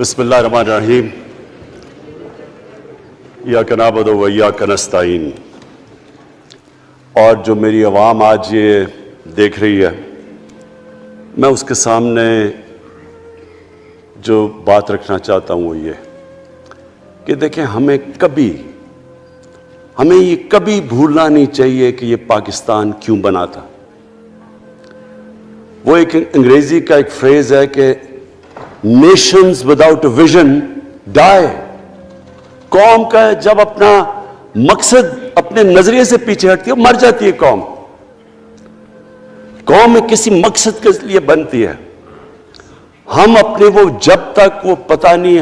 بسم اللہ الرحمن الرحیم ایاک نعبد و ایاک نستعین. اور جو میری عوام آج یہ دیکھ رہی ہے، میں اس کے سامنے جو بات رکھنا چاہتا ہوں وہ یہ کہ دیکھیں، ہمیں یہ کبھی بھولنا نہیں چاہیے کہ یہ پاکستان کیوں بنا تھا. وہ ایک انگریزی کا ایک فریز ہے کہ نیشنز وداؤٹ ویژن ڈائی. قوم کا جب اپنا مقصد اپنے نظریے سے پیچھے ہٹتی ہے مر جاتی ہے. قوم کسی مقصد کے لیے بنتی ہے. ہم اپنے وہ جب تک وہ پتہ نہیں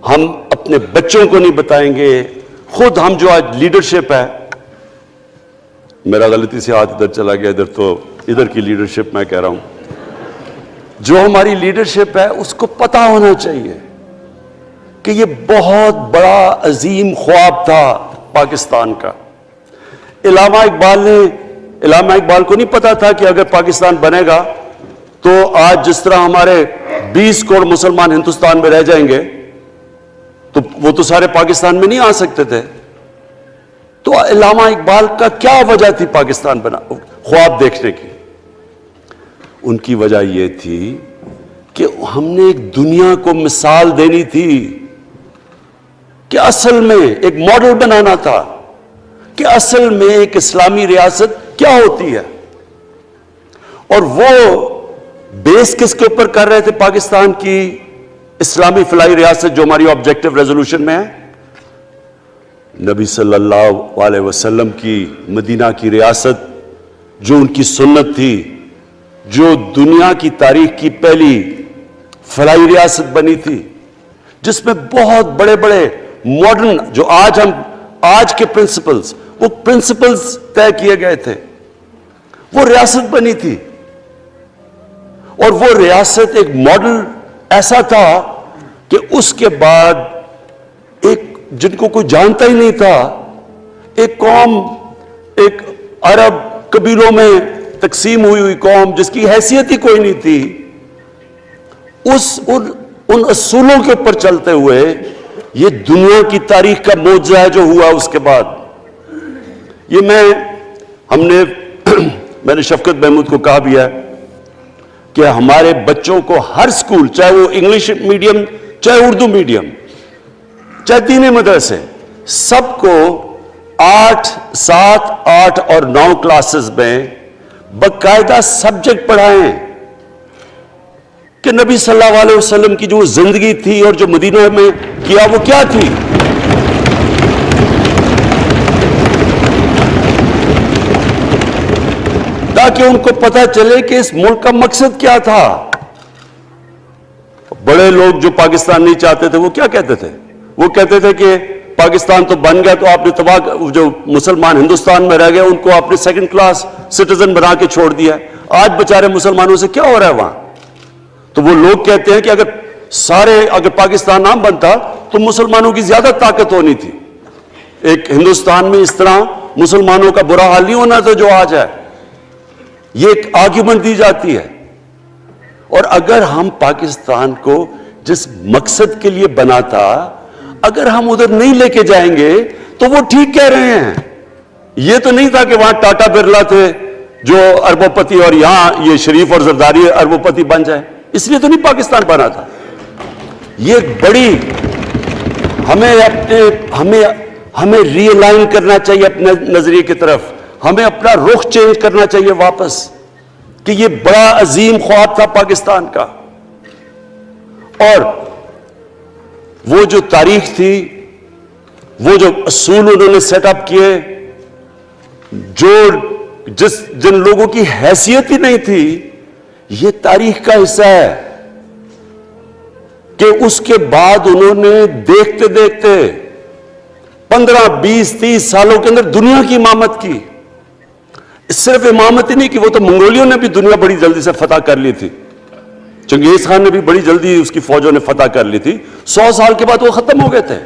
ہم اپنے بچوں کو نہیں بتائیں گے. خود ہم جو آج لیڈرشپ ہے، میرا غلطی سے ہاتھ ادھر چلا گیا، ادھر کی لیڈرشپ میں کہہ رہا ہوں، جو ہماری لیڈرشپ ہے اس کو پتہ ہونا چاہیے کہ یہ بہت بڑا عظیم خواب تھا پاکستان کا. علامہ اقبال کو نہیں پتا تھا کہ اگر پاکستان بنے گا تو آج جس طرح ہمارے 20 کروڑ مسلمان ہندوستان میں رہ جائیں گے تو وہ تو سارے پاکستان میں نہیں آ سکتے تھے. تو علامہ اقبال کا کیا وجہ تھی پاکستان خواب دیکھنے کی؟ ان کی وجہ یہ تھی کہ ہم نے ایک دنیا کو مثال دینی تھی، کہ اصل میں ایک ماڈل بنانا تھا کہ اصل میں ایک اسلامی ریاست کیا ہوتی ہے. اور وہ بیس کس کے اوپر کر رہے تھے؟ پاکستان کی اسلامی فلاحی ریاست جو ہماری آبجیکٹو ریزولوشن میں ہے، نبی صلی اللہ علیہ وسلم کی مدینہ کی ریاست جو ان کی سنت تھی، جو دنیا کی تاریخ کی پہلی فلاحی ریاست بنی تھی، جس میں بہت بڑے بڑے ماڈرن جو آج کے پرنسپلز طے کیے گئے تھے. وہ ریاست بنی تھی. اور وہ ریاست ایک ماڈل ایسا تھا کہ اس کے بعد ایک جن کو کوئی جانتا ہی نہیں تھا، ایک قوم، ایک عرب قبیلوں میں تقسیم ہوئی قوم جس کی حیثیت ہی کوئی نہیں تھی، ان اصولوں کے اوپر چلتے ہوئے یہ دنیا کی تاریخ کا معجزہ ہے جو ہوا اس کے بعد. یہ میں نے شفقت محمود کو کہا بھی ہے کہ ہمارے بچوں کو ہر سکول، چاہے وہ انگلش میڈیم، چاہے اردو میڈیم، چاہے دینی مدرسے، سب کو 8، 7، 8 اور 9 کلاسز میں باقاعدہ سبجیکٹ پڑھائیں کہ نبی صلی اللہ علیہ وسلم کی جو زندگی تھی اور جو مدینہ میں کیا وہ کیا تھی. تاکہ ان کو پتہ چلے کہ اس ملک کا مقصد کیا تھا. بڑے لوگ جو پاکستان نہیں چاہتے تھے وہ کیا کہتے تھے؟ وہ کہتے تھے کہ پاکستان تو بن گیا تو آپ نے جو مسلمان ہندوستان میں رہ گئے ان کو آپ نے سیکنڈ کلاس سٹیزن بنا کے چھوڑ دیا. آج بیچارے مسلمانوں سے کیا ہو رہا ہے وہاں؟ تو وہ لوگ کہتے ہیں کہ اگر پاکستان نہ بنتا تو مسلمانوں کی زیادہ طاقت ہونی تھی. ایک ہندوستان میں اس طرح مسلمانوں کا برا حال نہیں ہونا تھا جو آج ہے. یہ ایک آرگیومنٹ دی جاتی ہے. اور اگر ہم پاکستان کو جس مقصد کے لیے بنا تھا اگر ہم ادھر نہیں لے کے جائیں گے تو وہ ٹھیک کہہ رہے ہیں. یہ تو نہیں تھا کہ وہاں ٹاٹا برلا تھے جو اربوں پتی اور یہاں یہ شریف اور زرداری اربوں پتی بن جائیں. اس لیے تو نہیں پاکستان بنا تھا. یہ بڑی ہمیں ری الائن کرنا چاہیے اپنے نظریے کی طرف. ہمیں اپنا رخ چینج کرنا چاہیے واپس کہ یہ بڑا عظیم خواب تھا پاکستان کا. اور وہ جو تاریخ تھی، وہ جو اصول انہوں نے سیٹ اپ کیے، جن لوگوں کی حیثیت ہی نہیں تھی، یہ تاریخ کا حصہ ہے کہ اس کے بعد انہوں نے دیکھتے دیکھتے 15، 20، 30 سالوں کے اندر دنیا کی امامت کی. صرف امامت ہی نہیں کہ وہ تو منگولیوں نے بھی دنیا بڑی جلدی سے فتح کر لی تھی. چنگیز خان نے بھی بڑی جلدی اس کی فوجوں نے فتح کر لی تھی. 100 سال کے بعد وہ ختم ہو گئے تھے.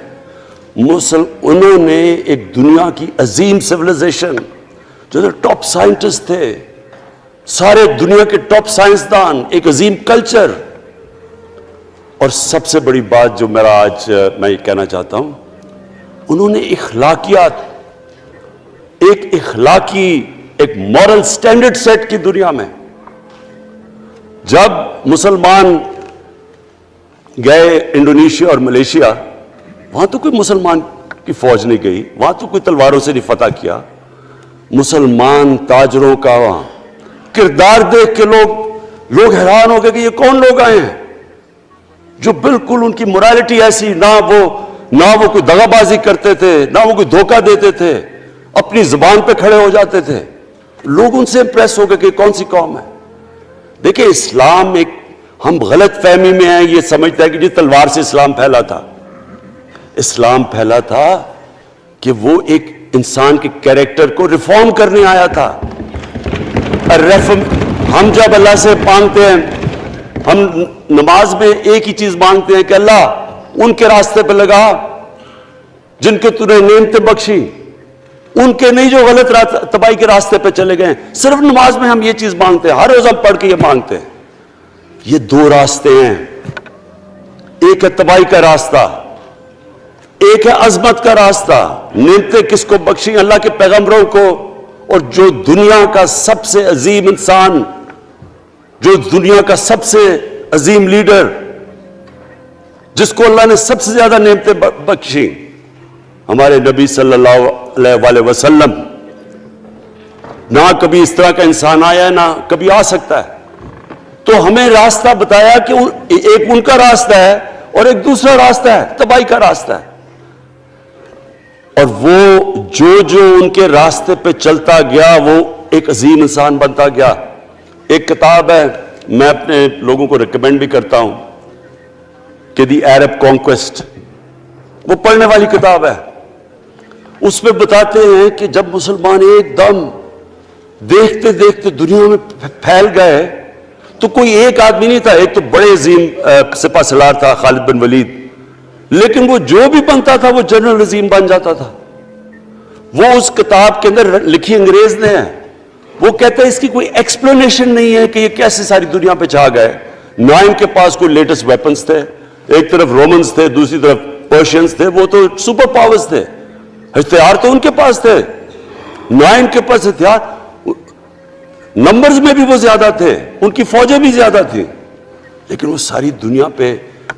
انہوں نے ایک دنیا کی عظیم سیولائزیشن، جو ٹاپ سائنٹسٹ تھے، سارے دنیا کے ٹاپ سائنسدان، ایک عظیم کلچر، اور سب سے بڑی بات جو میرا آج میں یہ کہنا چاہتا ہوں، انہوں نے اخلاقیات، ایک اخلاقی ایک مورل سٹینڈرڈ سیٹ کی دنیا میں. جب مسلمان گئے انڈونیشیا اور ملیشیا، وہاں تو کوئی مسلمان کی فوج نہیں گئی، وہاں تو کوئی تلواروں سے نہیں فتح کیا. مسلمان تاجروں کا وہاں کردار دیکھ کے لوگ حیران ہو گئے کہ یہ کون لوگ آئے ہیں جو بالکل ان کی morality ایسی، نہ وہ کوئی دغا بازی کرتے تھے، نہ وہ کوئی دھوکہ دیتے تھے، اپنی زبان پہ کھڑے ہو جاتے تھے. لوگ ان سے امپریس ہو گئے کہ کون سی قوم ہے. دیکھیں اسلام ایک، ہم غلط فہمی میں ہیں، یہ سمجھتا ہے کہ جی تلوار سے اسلام پھیلا تھا. اسلام پھیلا تھا کہ وہ ایک انسان کے کیریکٹر کو ریفارم کرنے آیا تھا. ہم جب اللہ سے مانگتے ہیں، ہم نماز میں ایک ہی چیز مانگتے ہیں کہ اللہ ان کے راستے پہ لگا جن کو تو نے نعمتیں بخشی، ان کے نہیں جو غلط تباہی کے راستے پہ چلے گئے. صرف نماز میں ہم یہ چیز مانگتے ہیں، ہر روز ہم پڑھ کے یہ مانگتے ہیں. یہ دو راستے ہیں، ایک ہے تباہی کا راستہ، ایک ہے عظمت کا راستہ. نعمتیں کس کو بخشی؟ اللہ کے پیغمبروں کو. اور جو دنیا کا سب سے عظیم انسان، جو دنیا کا سب سے عظیم لیڈر، جس کو اللہ نے سب سے زیادہ نعمتیں بخشی، ہمارے نبی صلی اللہ علیہ وسلم. نہ کبھی اس طرح کا انسان آیا ہے، نہ کبھی آ سکتا ہے. تو ہمیں راستہ بتایا کہ ایک ان کا راستہ ہے اور ایک دوسرا راستہ ہے، تباہی کا راستہ ہے. اور وہ جو ان کے راستے پہ چلتا گیا وہ ایک عظیم انسان بنتا گیا. ایک کتاب ہے، میں اپنے لوگوں کو ریکمینڈ بھی کرتا ہوں کہ دی عرب کانکویسٹ، وہ پڑھنے والی کتاب ہے. اس میں بتاتے ہیں کہ جب مسلمان ایک دم دیکھتے دیکھتے دنیا میں پھیل گئے تو کوئی ایک آدمی نہیں تھا. ایک تو بڑے عظیم سپہ سالار تھا خالد بن ولید، لیکن وہ جو بھی بنتا تھا وہ جنرل عظیم بن جاتا تھا. وہ اس کتاب کے اندر لکھی انگریز نے ہے. وہ کہتے ہیں اس کی کوئی ایکسپلینیشن نہیں ہے کہ یہ کیسے ساری دنیا پہ چھا گئے. نہ ان کے پاس کوئی لیٹسٹ ویپنز تھے، ایک طرف رومنز تھے، دوسری طرف پرشینز تھے، وہ تو سپر پاورز تھے، ہتھیار تو ان کے پاس تھے. نہ ان کے پاس ہتھیار، نمبرز میں بھی وہ زیادہ تھے، ان کی فوجیں بھی زیادہ تھیں، لیکن وہ ساری دنیا پہ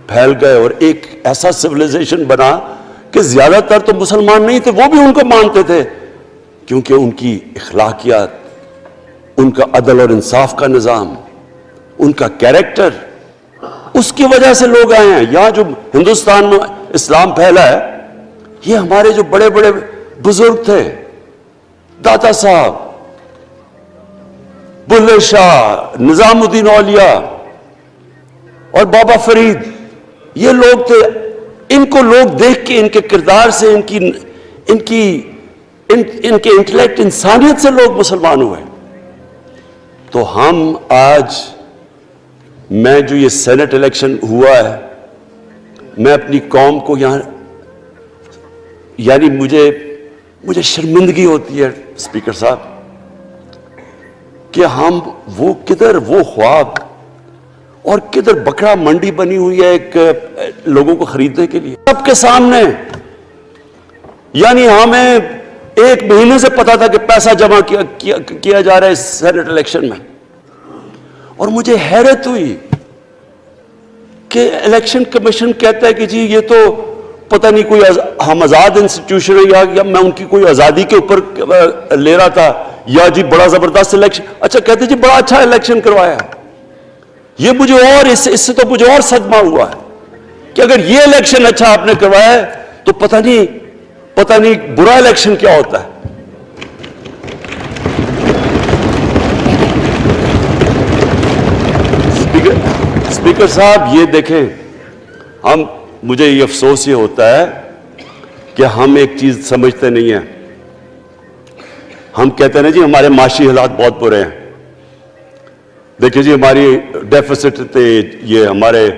پھیل گئے اور ایک ایسا سویلائزیشن بنا کہ زیادہ تر تو مسلمان نہیں تھے، وہ بھی ان کو مانتے تھے، کیونکہ ان کی اخلاقیات، ان کا عدل اور انصاف کا نظام، ان کا کیریکٹر، اس کی وجہ سے لوگ آئے ہیں. یہاں جو ہندوستان میں اسلام پھیلا ہے، یہ ہمارے جو بڑے بڑے بزرگ تھے، داتا صاحب، بلے شاہ، نظام الدین اولیاء اور بابا فرید، یہ لوگ تھے. ان کو لوگ دیکھ کے، ان کے کردار سے، ان کے انٹلیکٹ، انسانیت سے لوگ مسلمان ہوئے. تو ہم آج، میں جو یہ سینٹ الیکشن ہوا ہے، میں اپنی قوم کو یہاں، یعنی مجھے شرمندگی ہوتی ہے اسپیکر صاحب کہ ہم وہ کدھر وہ خواب اور کدھر بکرا منڈی بنی ہوئی ہے ایک لوگوں کو خریدنے کے لیے سب کے سامنے. یعنی ہمیں ایک مہینے سے پتا تھا کہ پیسہ جمع کیا جا رہا ہے اس سینٹ الیکشن میں. اور مجھے حیرت ہوئی کہ الیکشن کمیشن کہتا ہے کہ جی یہ تو پتہ نہیں کوئی ہم آزاد انسٹیٹیوشن ہے یا میں ان کی کوئی آزادی کے اوپر لے رہا تھا، یا جی بڑا زبردست الیکشن. اچھا کہتے جی بڑا اچھا الیکشن کروایا. یہ مجھے اور اس سے تو مجھے اور صدمہ ہوا ہے کہ اگر یہ الیکشن اچھا آپ نے کروایا ہے تو پتہ نہیں برا الیکشن کیا ہوتا ہے. اسپیکر صاحب یہ دیکھیں، مجھے یہ افسوس یہ ہوتا ہے کہ ہم ایک چیز سمجھتے نہیں ہیں. ہم کہتے ہیں نا جی ہمارے معاشی حالات بہت برے ہیں. دیکھیں جی ہماری ڈیفیسٹ تھے، یہ ہمارے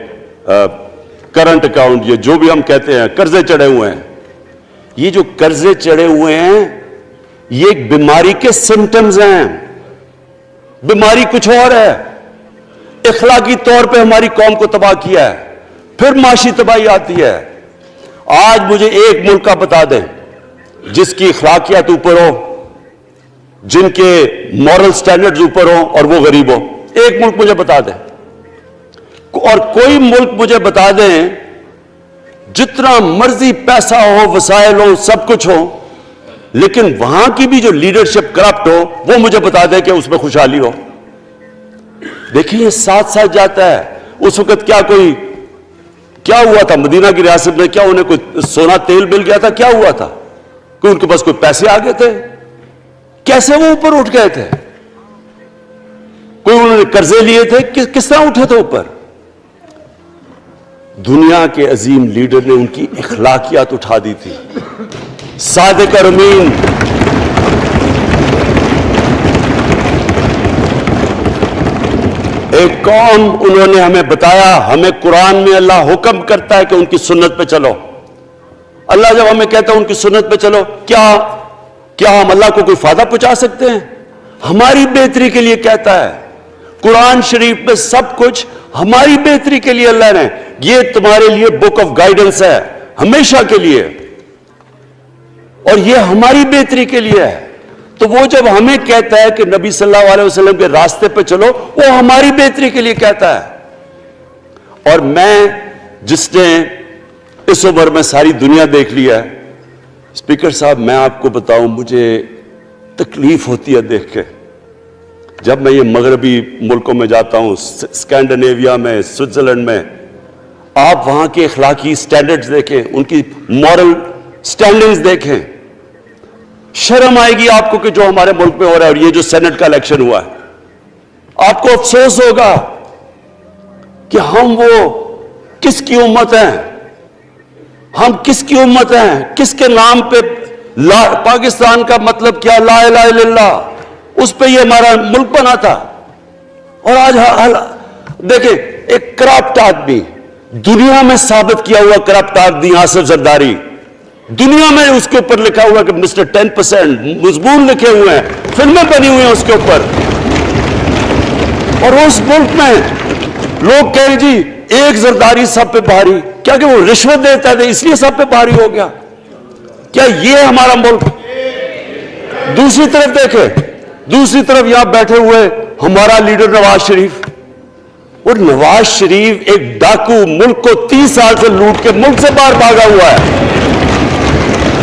کرنٹ اکاؤنٹ، یہ جو بھی ہم کہتے ہیں، قرضے چڑھے ہوئے ہیں. یہ جو قرضے چڑھے ہوئے ہیں یہ ایک بیماری کے سمٹمز ہیں. بیماری کچھ اور ہے. اخلاقی طور پہ ہماری قوم کو تباہ کیا ہے. پھر معاشی تباہی آتی ہے. آج مجھے ایک ملک کا بتا دیں جس کی اخلاقیات اوپر ہو, جن کے مورل سٹینڈرڈز اوپر ہوں اور وہ غریب ہو. ایک ملک مجھے بتا دیں, اور کوئی ملک مجھے بتا دیں جتنا مرضی پیسہ ہو, وسائل ہو, سب کچھ ہو, لیکن وہاں کی بھی جو لیڈرشپ کرپٹ ہو, وہ مجھے بتا دیں کہ اس میں خوشحالی ہو. دیکھیں یہ ساتھ ساتھ جاتا ہے. اس وقت کیا ہوا تھا مدینہ کی ریاست میں؟ کیا انہیں کوئی سونا تیل مل گیا تھا؟ کیا ہوا تھا؟ کہ ان کے پاس کوئی پیسے آ گئے تھے؟ کیسے وہ اوپر اٹھ گئے تھے؟ کوئی انہوں نے قرضے لیے تھے؟ کس طرح اٹھے تھے اوپر؟ دنیا کے عظیم لیڈر نے ان کی اخلاقیات اٹھا دی تھی. صادق اور امین, ایک قوم, انہوں نے ہمیں بتایا. ہمیں قرآن میں اللہ حکم کرتا ہے کہ ان کی سنت پہ چلو. اللہ جب ہمیں کہتا ہے ان کی سنت پہ چلو, کیا ہم اللہ کو کوئی فائدہ پہنچا سکتے ہیں؟ ہماری بہتری کے لیے کہتا ہے. قرآن شریف میں سب کچھ ہماری بہتری کے لیے اللہ نے, یہ تمہارے لیے بک آف گائیڈنس ہے ہمیشہ کے لیے, اور یہ ہماری بہتری کے لیے ہے. تو وہ جب ہمیں کہتا ہے کہ نبی صلی اللہ علیہ وسلم کے راستے پہ چلو, وہ ہماری بہتری کے لیے کہتا ہے. اور میں, جس نے اس عمر میں ساری دنیا دیکھ لیا ہے, اسپیکر صاحب میں آپ کو بتاؤں, مجھے تکلیف ہوتی ہے دیکھ کے. جب میں یہ مغربی ملکوں میں جاتا ہوں, اسکینڈینیویا میں, سوئٹزرلینڈ میں, آپ وہاں کے اخلاقی سٹینڈرڈز دیکھیں, ان کی مورل سٹینڈنگز دیکھیں, شرم آئے گی آپ کو کہ جو ہمارے ملک میں ہو رہا ہے. اور یہ جو سینٹ کا الیکشن ہوا ہے, آپ کو افسوس ہوگا کہ ہم وہ کس کی امت ہیں, ہم کس کی امت ہیں, کس کے نام پہ پاکستان کا مطلب کیا, لا الہ الا اللہ, اس پہ یہ ہمارا ملک بنا تھا. اور آج دیکھیں ایک کرپٹ آدمی, دنیا میں ثابت کیا ہوا کرپٹ آدمی آصف زرداری, دنیا میں اس کے اوپر لکھا ہوا کہ مسٹر 10%, مضمون لکھے ہوئے ہیں, فلمیں بنی ہوئی ہیں اس کے اوپر. اور اس ملک میں لوگ کہیں جی ایک زرداری سب پہ بھاری, کیا کہ وہ رشوت دیتا ہے اس لیے سب پہ بھاری ہو گیا؟ کیا یہ ہمارا ملک؟ دوسری طرف دیکھیں, دوسری طرف یہاں بیٹھے ہوئے ہمارا لیڈر نواز شریف. اور نواز شریف ایک ڈاکو, ملک کو 30 سال سے لوٹ کے ملک سے باہر بھاگا ہوا ہے,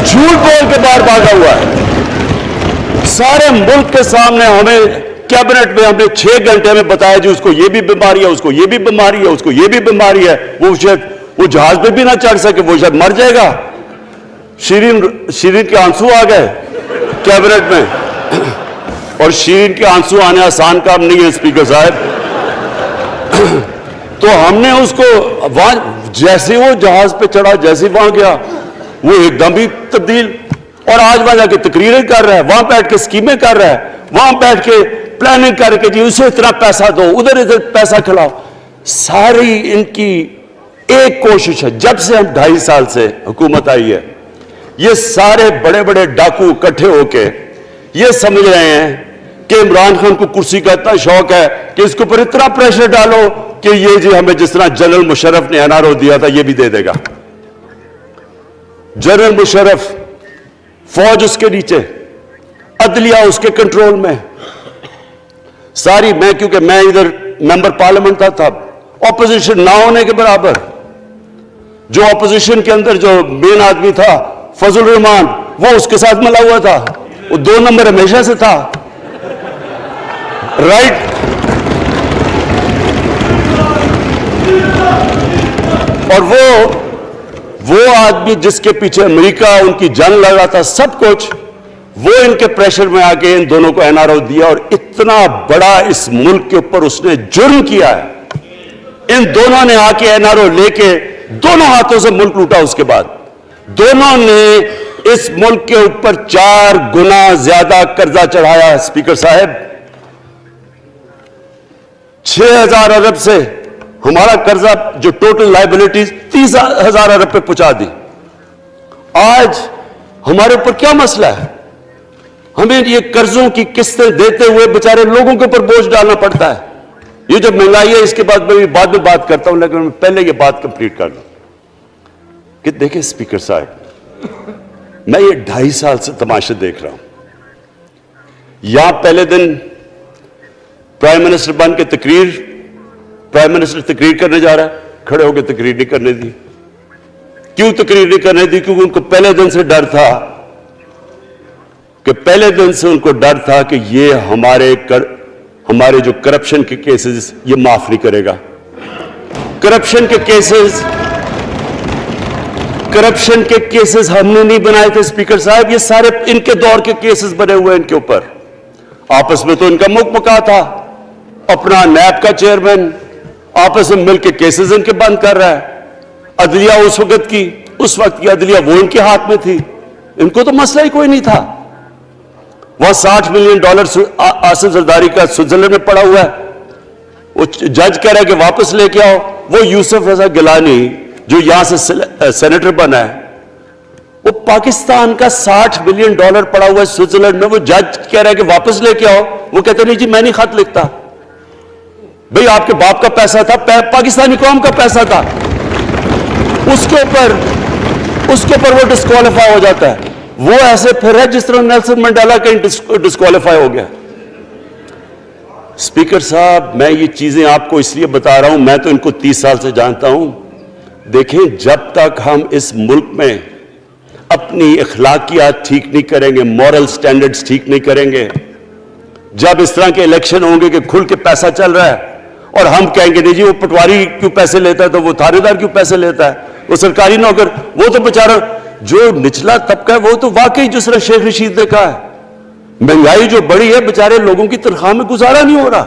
جھوٹ بول کے باہر بھاگا ہوا ہے. سارے ملک کے سامنے ہمیں کیبنٹ میں ہمیں 6 گھنٹے میں بتایا جی اس کو یہ بھی بیماری ہے, اس کو یہ بھی بیماری ہے, اس کو یہ بھی بیماری ہے. وہ جہاز پہ بھی نہ چڑھ سکے, وہ شاید مر جائے گا. شیرین کے آنسو آ گئے کیبنٹ میں, اور شیرین کے آنسو آنے آسان کام نہیں ہے اسپیکر صاحب. تو ہم نے اس کو وہاں, جیسے وہ جہاز پہ چڑھا, جیسے وہاں گیا, وہ ایک دم ہی تبدیل. اور آج وہاں جا کے تقریریں کر رہا ہے, وہاں بیٹھ کے اسکیمیں کر رہا ہے, وہاں بیٹھ کے پلاننگ کر کے جی اسے اتنا پیسہ دو, ادھر پیسہ کھلاؤ. ساری ان کی ایک کوشش ہے, جب سے ہم 2.5 سال سے حکومت آئی ہے, یہ سارے بڑے بڑے ڈاکو اکٹھے ہو کے یہ سمجھ رہے ہیں کہ عمران خان کو کرسی کا اتنا شوق ہے کہ اس کے اوپر اتنا پریشر ڈالو کہ یہ جی ہمیں جس طرح جنرل مشرف نے NRO دیا تھا یہ بھی دے دے گا. جنرل مشرف, فوج اس کے نیچے, عدلیہ اس کے کنٹرول میں ساری. میں کیونکہ میں ادھر ممبر پارلیمنٹ تھا, اپوزیشن نہ ہونے کے برابر. جو اپوزیشن کے اندر جو مین آدمی تھا فضل الرحمان, وہ اس کے ساتھ ملا ہوا تھا, وہ 2 نمبر ہمیشہ سے تھا, رائٹ. اور وہ آدمی جس کے پیچھے امریکہ ان کی جنگ لڑ رہا تھا, سب کچھ, وہ ان کے پریشر میں آ کے ان دونوں کو NRO دیا. اور اتنا بڑا اس ملک کے اوپر اس نے جرم کیا ہے. ان دونوں نے آ کے NRO لے کے دونوں ہاتھوں سے ملک لوٹا. اس کے بعد دونوں نے اس ملک کے اوپر 4 گنا زیادہ قرضہ چڑھایا. اسپیکر صاحب, 6,000 ارب سے ہمارا قرضہ جو ٹوٹل لائبلٹیز 30,000 ارب پہ پہنچا دی. آج ہمارے اوپر کیا مسئلہ ہے؟ ہمیں یہ قرضوں کی قسطیں دیتے ہوئے بیچارے لوگوں کے اوپر بوجھ ڈالنا پڑتا ہے. یہ جو مہنگائی ہے اس کے بعد میں بعد میں بات کرتا ہوں، لیکن میں پہلے یہ بات کمپلیٹ کر لوں کہ دیکھیں اسپیکر صاحب، میں یہ 2.5 سال سے تماشے دیکھ رہا ہوں. یہاں پہلے دن پرائم منسٹر بن کے پرائم منسٹر تقریر کرنے جا رہا ہے، کھڑے ہو کے تقریر نہیں کرنے دی. کیوں تقریر نہیں کرنے دی؟ کیونکہ ان کو پہلے دن سے ڈر تھا کہ یہ ہمارے جو کرپشن کے کیسز یہ معاف نہیں کرے گا. کرپشن کے کیسز ہم نے نہیں بنائے تھے اسپیکر صاحب، یہ سارے ان کے دور کے کیسز بنے ہوئے ان کے اوپر. آپس میں تو ان کا مکمکا تھا، اپنا نیب کا چیئرمین آپس میں مل کے کیسز ان کے بند کر رہا ہے. عدلیہ اس وقت کی عدلیہ وہ ان کے ہاتھ میں تھی، ان کو تو مسئلہ ہی کوئی نہیں تھا. وہاں $60 ملین آصف زرداری کا سوئٹزرلینڈ میں پڑا ہوا ہے، وہ جج کہہ رہا ہے کہ واپس لے کے آؤ. وہ یوسف رضا گیلانی جو یہاں سے سینیٹر بنا ہے، وہ پاکستان کا $60 ملین پڑا ہوا ہے سوئٹزرلینڈ میں، وہ جج کہہ رہا ہے کہ واپس لے کے آؤ. وہ کہتے نہیں جی میں نہیں خط لکھتا. بھئی آپ کے باپ کا پیسہ تھا، پاکستانی قوم کا پیسہ تھا، اس کے اوپر وہ ڈسکوالیفائی ہو جاتا ہے. وہ ایسے پھر ہے جس طرح نیلسن منڈیلا کہیں ڈسکوالیفائی ہو گیا. اسپیکر صاحب میں یہ چیزیں آپ کو اس لیے بتا رہا ہوں، میں تو ان کو 30 سال سے جانتا ہوں. دیکھیں جب تک ہم اس ملک میں اپنی اخلاقیات ٹھیک نہیں کریں گے، مورل سٹینڈرڈز ٹھیک نہیں کریں گے، جب اس طرح کے الیکشن ہوں گے کہ کھل کے پیسہ چل رہا ہے اور ہم کہیں گے نہیں جی وہ پٹواری کیوں پیسے لیتا ہے، تو وہ تھانے دار کیوں پیسے لیتا ہے، وہ سرکاری نوکر، وہ تو بیچارہ جو نچلا طبقہ ہے وہ تو واقعی جس طرح شیخ رشید نے کہا ہے مہنگائی جو بڑی ہے بیچارے لوگوں کی تنخواہ میں گزارا نہیں ہو رہا.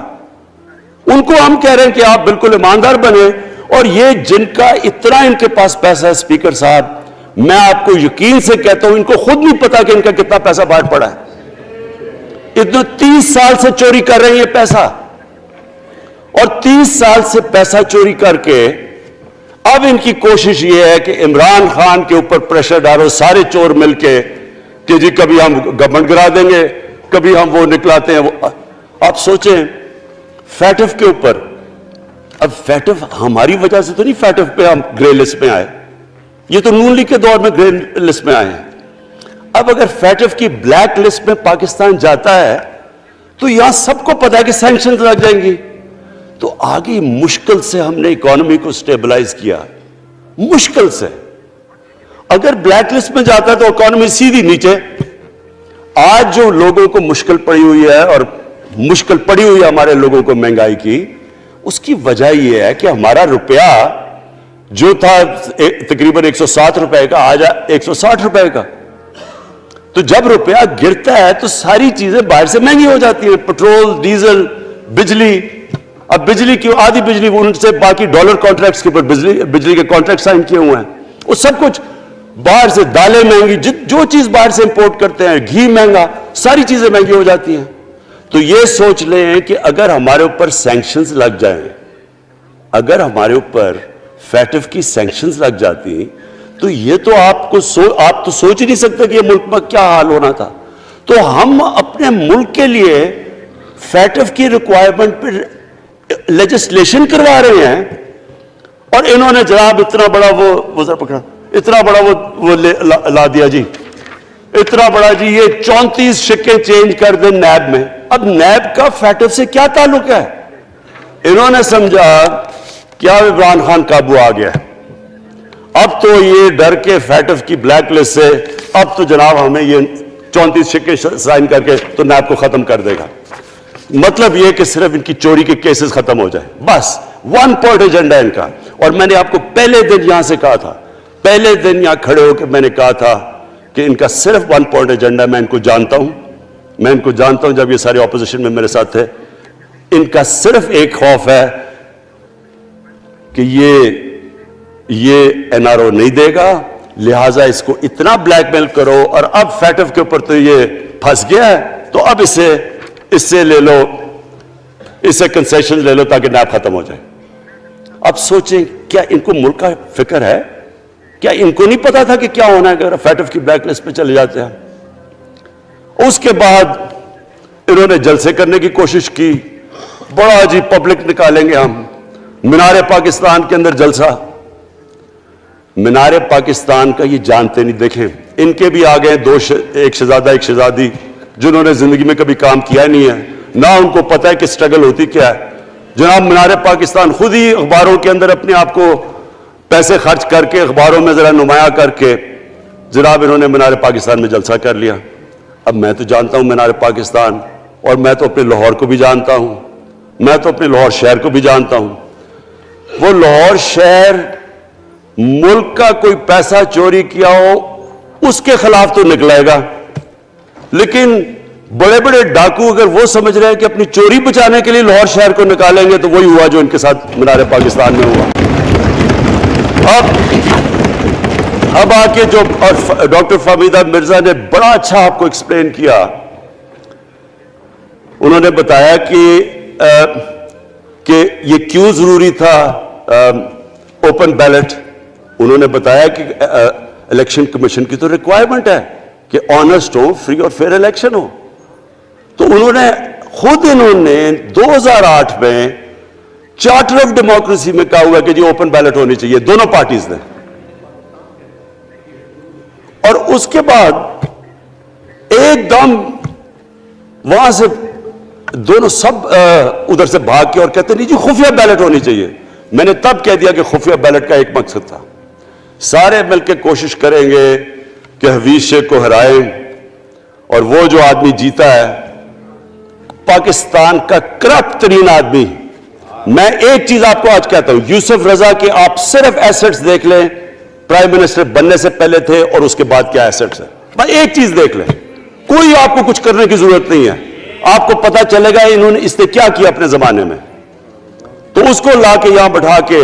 ان کو ہم کہہ رہے ہیں کہ آپ بالکل ایماندار بنے، اور یہ جن کا اتنا ان کے پاس پیسہ ہے اسپیکر صاحب، میں آپ کو یقین سے کہتا ہوں ان کو خود نہیں پتا کہ ان کا کتنا پیسہ باہر پڑا ہے. اتنا 30 سال سے چوری کر رہے ہیں یہ پیسہ، اور 30 سال سے پیسہ چوری کر کے اب ان کی کوشش یہ ہے کہ عمران خان کے اوپر پریشر ڈالو سارے چور مل کے کہ جی کبھی ہم گورنمنٹ گرا دیں گے، کبھی ہم وہ نکلاتے ہیں. آپ سوچیں فیٹف کے اوپر، اب فیٹف ہماری وجہ سے تو نہیں فیٹف پہ ہم گرے لسٹ میں آئے، یہ تو نون لیگ کے دور میں گرے لسٹ میں آئے ہیں. اب اگر فیٹف کی بلیک لسٹ میں پاکستان جاتا ہے تو یہاں سب کو پتا ہے کہ سینکشنز لگ جائیں گی. تو آگے مشکل سے ہم نے اکانومی کو سٹیبلائز کیا، مشکل سے. اگر بلیک لسٹ میں جاتا ہے تو اکانومی سیدھی نیچے. آج جو لوگوں کو مشکل پڑی ہوئی ہے، اور مشکل پڑی ہوئی ہے ہمارے لوگوں کو مہنگائی کی، اس کی وجہ یہ ہے کہ ہمارا روپیہ جو تھا تقریباً 107 روپے کا، آج 160 روپے کا. تو جب روپیہ گرتا ہے تو ساری چیزیں باہر سے مہنگی ہو جاتی ہیں، پٹرول، ڈیزل، بجلی. اب بجلی کی آدھی بجلی ان سے باقی ڈالر کانٹریکٹس کے اوپر بجلی کے کانٹریکٹ سائن کیے ہوئے ہیں، وہ سب کچھ باہر سے. دالیں مہنگی، جو چیز باہر سے امپورٹ کرتے ہیں، گھی مہنگا، ساری چیزیں مہنگی ہو جاتی ہیں. تو یہ سوچ لیں کہ اگر ہمارے اوپر سینکشنز لگ جائیں، اگر ہمارے اوپر فیٹف کی سینکشنز لگ جاتی تو یہ تو آپ تو سوچ ہی نہیں سکتے کہ یہ ملک میں کیا حال ہونا تھا. تو ہم اپنے ملک کے لیے فیٹف کی ریکوائرمنٹ پہ لیجسلیشن کروا رہے ہیں، اور انہوں نے جناب اتنا بڑا وہ ذرا پکڑا، اتنا بڑا وہ لا دیا جی، اتنا بڑا جی، یہ 34 شکیں چینج کر دیں نیب میں. اب نیب کا فیٹف سے کیا تعلق ہے؟ انہوں نے سمجھا کیا عمران خان قابو آ گیا، اب تو یہ ڈر کے فیٹف کی بلیک لسٹ سے اب تو جناب ہمیں یہ 34 شکیں سائن کر کے تو نیب کو ختم کر دے گا. مطلب یہ کہ صرف ان کی چوری کے کیسز ختم ہو جائے، بس ون پوائنٹ ایجنڈا ان کا. اور میں نے آپ کو پہلے دن یہاں سے کہا تھا، پہلے دن یہاں کھڑے ہو کے میں نے کہا تھا کہ ان کا صرف ون پوائنٹ ایجنڈا. میں ان کو جانتا ہوں، جب یہ سارے اپوزیشن میں میرے ساتھ تھے. ان کا صرف ایک خوف ہے کہ یہ NRO نہیں دے گا، لہٰذا اس کو اتنا بلیک میل کرو. اور اب فیٹف کے اوپر تو یہ پھنس گیا ہے، تو اب اس سے لے لو، اس سے کنسیشن لے لو تاکہ نیب ختم ہو جائے. اب سوچیں کیا ان کو ملک کا فکر ہے؟ کیا ان کو نہیں پتا تھا کہ کیا ہونا ہے اگر فیٹف کی بلیک لسٹ پہ چلے جاتے ہیں؟ اس کے بعد انہوں نے جلسے کرنے کی کوشش کی، بڑا جی پبلک نکالیں گے ہم، مینار پاکستان کے اندر جلسہ. مینار پاکستان کا یہ جانتے نہیں. دیکھیں ان کے بھی آ گئے ایک شہزادہ ایک شہزادی جنہوں نے زندگی میں کبھی کام کیا نہیں ہے، نہ ان کو پتہ ہے کہ سٹرگل ہوتی کیا ہے. جناب مینار پاکستان خود ہی اخباروں کے اندر اپنے آپ کو پیسے خرچ کر کے اخباروں میں ذرا نمایاں کر کے جناب انہوں نے مینار پاکستان میں جلسہ کر لیا. اب میں تو جانتا ہوں مینار پاکستان، اور میں تو اپنے لاہور کو بھی جانتا ہوں، میں تو اپنے لاہور شہر کو بھی جانتا ہوں. وہ لاہور شہر ملک کا کوئی پیسہ چوری کیا ہو اس کے خلاف تو نکلائے گا، لیکن بڑے بڑے ڈاکو اگر وہ سمجھ رہے ہیں کہ اپنی چوری بچانے کے لیے لاہور شہر کو نکالیں گے تو وہی ہوا جو ان کے ساتھ مینار پاکستان میں ہوا. اب آ کے جو ڈاکٹر فہمیدہ مرزا نے بڑا اچھا آپ کو ایکسپلین کیا. انہوں نے بتایا کہ یہ کیوں ضروری تھا اوپن بیلٹ. انہوں نے بتایا کہ الیکشن کمیشن کی تو ریکوائرمنٹ ہے کہ آنسٹ ہو، فری اور فیئر الیکشن ہو. تو انہوں نے 2008 میں چارٹر آف ڈیموکریسی میں کہا ہوا کہ جی اوپن بیلٹ ہونی چاہیے دونوں پارٹیز نے. اور اس کے بعد ایک دم وہاں سے دونوں سب ادھر سے بھاگ کے اور کہتے نہیں جی خفیہ بیلٹ ہونی چاہیے. میں نے تب کہہ دیا کہ خفیہ بیلٹ کا ایک مقصد تھا، سارے مل کے کوشش کریں گے کہ حفیظ شیخ کو ہرائیں اور وہ جو آدمی جیتا ہے پاکستان کا کرپٹ ترین آدمی. میں ایک چیز آپ کو آج کہتا ہوں، یوسف رضا کے آپ صرف ایسٹس دیکھ لیں، پرائم منسٹر بننے سے پہلے تھے اور اس کے بعد کیا ایسٹس ہیں. بس ایک چیز دیکھ لیں، کوئی آپ کو کچھ کرنے کی ضرورت نہیں ہے. آپ کو پتا چلے گا انہوں نے اس نے کیا کیا اپنے زمانے میں. تو اس کو لا کے یہاں بٹھا کے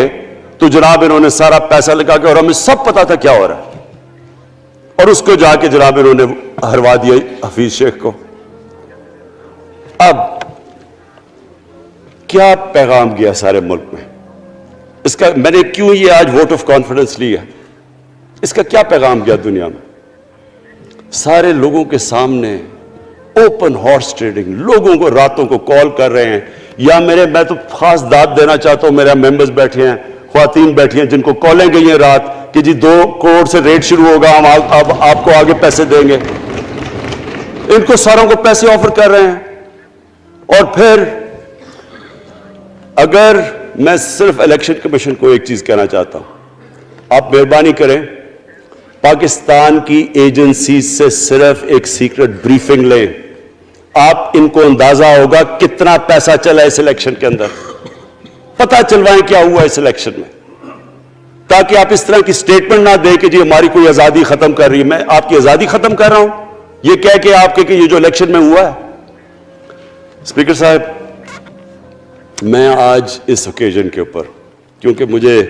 تو جناب انہوں نے سارا پیسہ لگا کے، اور ہمیں سب پتا تھا کیا ہو رہا ہے، اور اس کو جا کے جناب انہوں نے ہروا دیا حفیظ شیخ کو. اب کیا پیغام گیا سارے ملک میں اس کا؟ میں نے کیوں یہ آج ووٹ آف کانفیڈنس لی ہے، اس کا کیا پیغام گیا دنیا میں؟ سارے لوگوں کے سامنے اوپن ہارس ٹریڈنگ، لوگوں کو راتوں کو کال کر رہے ہیں. یا میں تو خاص داد دینا چاہتا ہوں، میرے ممبرز بیٹھے ہیں، خواتین بیٹھی ہیں جن کو کالیں گئی ہیں رات کہ جی 2 کروڑ سے ریٹ شروع ہوگا، ہم اب آپ کو آگے پیسے دیں گے. ان کو ساروں کو پیسے آفر کر رہے ہیں. اور پھر اگر میں صرف الیکشن کمیشن کو ایک چیز کہنا چاہتا ہوں، آپ مہربانی کریں پاکستان کی ایجنسی سے صرف ایک سیکرٹ بریفنگ لیں. آپ ان کو اندازہ ہوگا کتنا پیسہ چلا اس الیکشن کے اندر، پتہ چلوائیں کیا ہوا اس الیکشن میں، تاکہ آپ اس طرح کی سٹیٹمنٹ نہ دیں کہ جی ہماری کوئی آزادی ختم کر رہی ہے. میں آپ کی آزادی ختم کر رہا ہوں یہ کہہ کے آپ کہ یہ جو الیکشن میں ہوا ہے. اسپیکر صاحب، میں آج اس اوکیزن کے اوپر، کیونکہ مجھے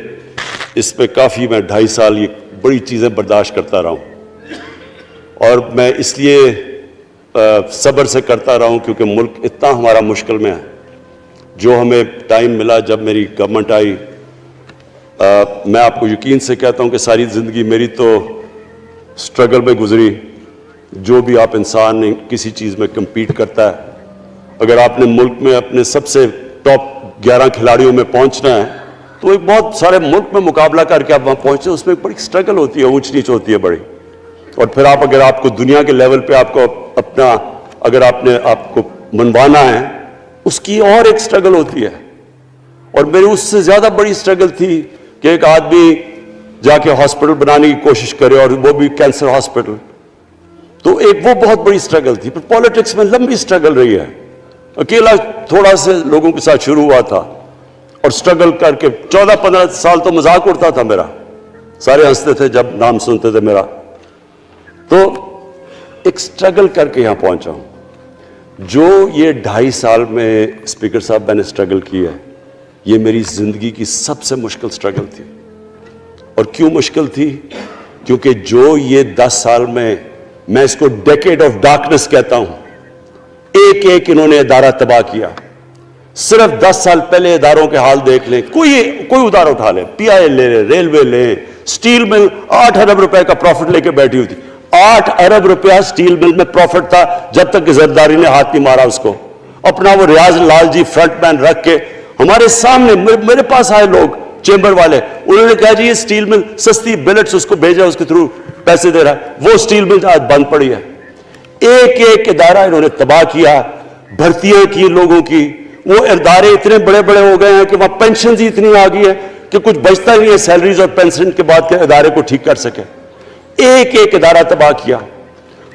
اس پہ کافی میں 2.5 سال یہ بڑی چیزیں برداشت کرتا رہا ہوں، اور میں اس لیے صبر سے کرتا رہا ہوں کیونکہ ملک اتنا ہمارا مشکل میں ہے. جو ہمیں ٹائم ملا جب میری گورنمنٹ آئی، میں آپ کو یقین سے کہتا ہوں کہ ساری زندگی میری تو سٹرگل میں گزری. جو بھی آپ انسان کسی چیز میں کمپیٹ کرتا ہے، اگر آپ نے ملک میں اپنے سب سے ٹاپ 11 کھلاڑیوں میں پہنچنا ہے تو ایک بہت سارے ملک میں مقابلہ کر کے آپ وہاں پہنچتے ہیں. اس میں ایک بڑی سٹرگل ہوتی ہے، اونچ نیچ ہوتی ہے بڑی. اور پھر اگر آپ کو دنیا کے لیول پہ آپ کو اپنا اگر آپ نے آپ کو منوانا ہے، اس کی اور ایک سٹرگل ہوتی ہے. اور میری اس سے زیادہ بڑی سٹرگل تھی کہ ایک آدمی جا کے ہاسپٹل بنانے کی کوشش کرے، اور وہ بھی کینسر ہاسپٹل. تو ایک وہ بہت بڑی سٹرگل تھی. پھر پالیٹکس میں لمبی سٹرگل رہی ہے. اکیلا تھوڑا سے لوگوں کے ساتھ شروع ہوا تھا اور سٹرگل کر کے 14-15 سال تو مذاق اڑتا تھا میرا، سارے ہنستے تھے جب نام سنتے تھے میرا. تو ایک سٹرگل کر کے یہاں پہنچا ہوں. جو یہ 2.5 سال میں اسپیکر صاحب میں نے سٹرگل کی ہے، یہ میری زندگی کی سب سے مشکل سٹرگل تھی. اور کیوں مشکل تھی؟ کیونکہ جو یہ 10 سال میں اس کو ڈیکیڈ آف ڈارکنس کہتا ہوں، ایک ایک انہوں نے ادارہ تباہ کیا. صرف 10 سال پہلے اداروں کے حال دیکھ لیں، کوئی ادارہ اٹھا لیں، پی آئی لے لیں، ریلوے لیں، سٹیل مل 8 ارب روپے کا پروفٹ لے کے بیٹھی ہوئی تھی. 8 ارب روپیہ سٹیل مل میں پروفٹ تھا جب تک کہ زرداری نے ہاتھ نہیں مارا اس کو. اپنا وہ ریاض لال جی فرنٹ مین رکھ کے ہمارے سامنے میرے پاس آئے لوگ چیمبر والے, انہوں نے کہا جی یہ سٹیل مل سستی بلٹس اس کو بھیجا, اس کے تھرو پیسے دے رہا ہے, وہ سٹیل مل آج بند پڑی ہے. ایک ایک ادارہ انہوں نے تباہ کیا, بھرتیاں کی لوگوں کی, وہ ادارے اتنے بڑے بڑے ہو گئے ہیں کہ وہاں پینشن ہی اتنی آ گئی ہے کہ کچھ بچتا نہیں ہے سیلریز اور پینشن کے بعد کے ادارے کو ٹھیک کر سکے. ایک ایک ادارہ تباہ کیا.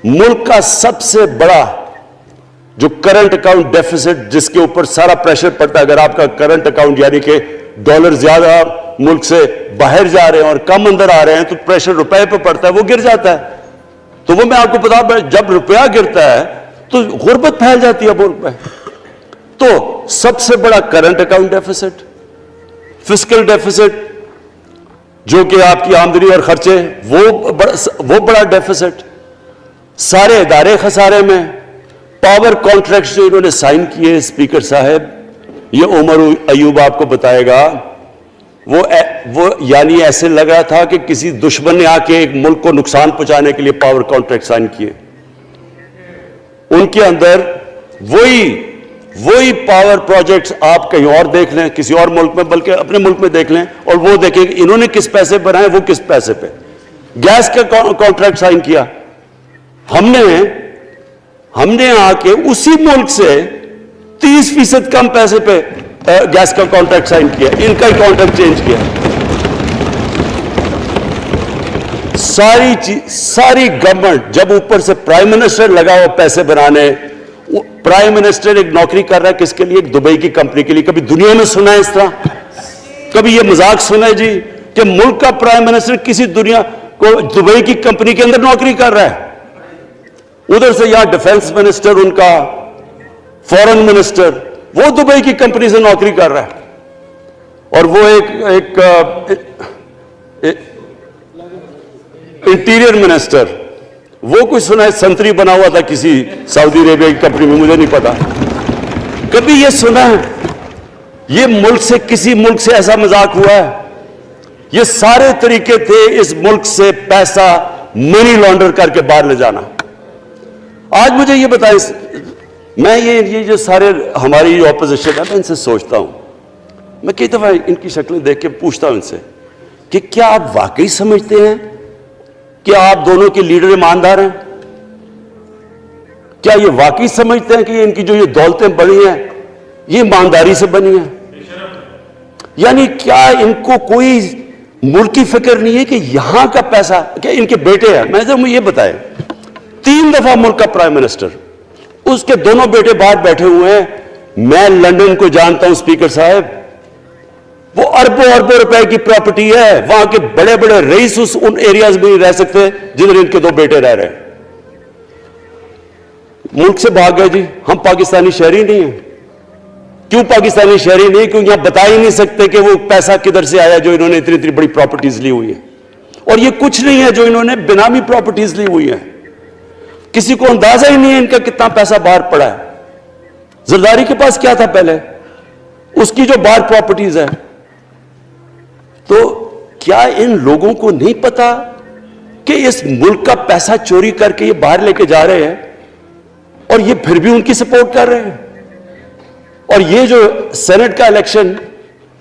ملک کا سب سے بڑا جو کرنٹ اکاؤنٹ ڈیفیسٹ جس کے اوپر سارا پریشر پڑتا ہے, اگر آپ کا کرنٹ اکاؤنٹ یعنی کہ ڈالر زیادہ ملک سے باہر جا رہے ہیں اور کم اندر آ رہے ہیں تو پریشر روپے پہ پڑتا ہے, وہ گر جاتا ہے. تو وہ میں آپ کو بتا, جب روپیہ گرتا ہے تو غربت پھیل جاتی ہے ملک میں. تو سب سے بڑا current account deficit, fiscal deficits جو کہ آپ کی آمدنی اور خرچے, وہ بڑا ڈیفیسٹ, سارے ادارے خسارے میں. پاور کانٹریکٹس جو انہوں نے سائن کیے اسپیکر صاحب, یہ عمر ایوب آپ کو بتائے گا, وہ یعنی ایسے لگ رہا تھا کہ کسی دشمن نے آ کے ایک ملک کو نقصان پہنچانے کے لیے پاور کانٹریکٹ سائن کیے. ان کے اندر وہی پاور پروجیکٹس آپ کہیں اور دیکھ لیں, کسی اور ملک میں, بلکہ اپنے ملک میں دیکھ لیں, اور وہ دیکھیں کہ انہوں نے کس پیسے بنائے, وہ کس پیسے پہ. گیس کا کانٹریکٹ سائن کیا ہم نے آ کے اسی ملک سے 30% کم پیسے پہ گیس کا کانٹریکٹ سائن کیا, ان کا ہی کانٹریکٹ چینج کیا. ساری گورنمنٹ جب اوپر سے پرائم منسٹر لگا ہوا پیسے بنانے, پرائم منسٹر ایک نوکری کر رہا ہے کس کے لیے, ایک دبئی کی کمپنی کے لیے. کبھی دنیا میں سنا ہے اس طرح, کبھی یہ مذاق سنا ہے جی کہ ملک کا پرائم منسٹر کسی دنیا کو دبئی کی کمپنی کے اندر نوکری کر رہا ہے. ادھر سے یہاں ڈیفنس منسٹر, ان کا فورن منسٹر, وہ دبئی کی کمپنی سے نوکری کر رہا ہے. اور وہ ایک انٹیریئر منسٹر, وہ کوئی سنا ہے سنتری بنا ہوا تھا کسی سعودی عربیہ کی کمپنی میں, مجھے نہیں پتا. کبھی یہ سنا ہے یہ ملک سے کسی ملک سے ایسا مذاق ہوا ہے؟ یہ سارے طریقے تھے اس ملک سے پیسہ منی لانڈر کر کے باہر لے جانا. آج مجھے یہ بتائیں, میں یہ جو سارے ہماری اپوزیشن ہے, میں ان سے سوچتا ہوں, میں کئی دفعہ ان کی شکلیں دیکھ کے پوچھتا ہوں ان سے کہ کیا آپ واقعی سمجھتے ہیں کہ آپ دونوں کے لیڈر ایماندار ہیں؟ کیا یہ واقعی سمجھتے ہیں کہ ان کی جو یہ دولتیں بنی ہیں یہ ایمانداری سے بنی ہیں؟ یعنی کیا ان کو کوئی ملک کی فکر نہیں ہے کہ یہاں کا پیسہ, کیا ان کے بیٹے ہیں, میں مجھے یہ بتائیں, 3 دفعہ ملک کا پرائم منسٹر, اس کے دونوں بیٹے باہر بیٹھے ہوئے ہیں. میں لندن کو جانتا ہوں اسپیکر صاحب, وہ اربوں روپے کی پراپرٹی ہے, وہاں کے بڑے بڑے رئیس ان ایریاز میں نہیں رہ سکتے جدھر ان کے 2 بیٹے رہ رہے ہیں. ملک سے بھاگ گئے جی, ہم پاکستانی شہری نہیں ہیں. کیوں پاکستانی شہری نہیں؟ کیونکہ یہاں بتا ہی نہیں سکتے کہ وہ پیسہ کدھر سے آیا جو انہوں نے اتنی بڑی پراپرٹیز لی ہوئی ہیں. اور یہ کچھ نہیں ہے جو انہوں نے بنامی پراپرٹیز لی ہوئی ہیں. کسی کو اندازہ ہی نہیں ہے ان کا کتنا پیسہ باہر پڑا ہے. زرداری کے پاس کیا تھا پہلے, اس کی جو باہر پراپرٹیز ہے. تو کیا ان لوگوں کو نہیں پتا کہ اس ملک کا پیسہ چوری کر کے یہ باہر لے کے جا رہے ہیں, اور یہ پھر بھی ان کی سپورٹ کر رہے ہیں؟ اور یہ جو سینٹ کا الیکشن,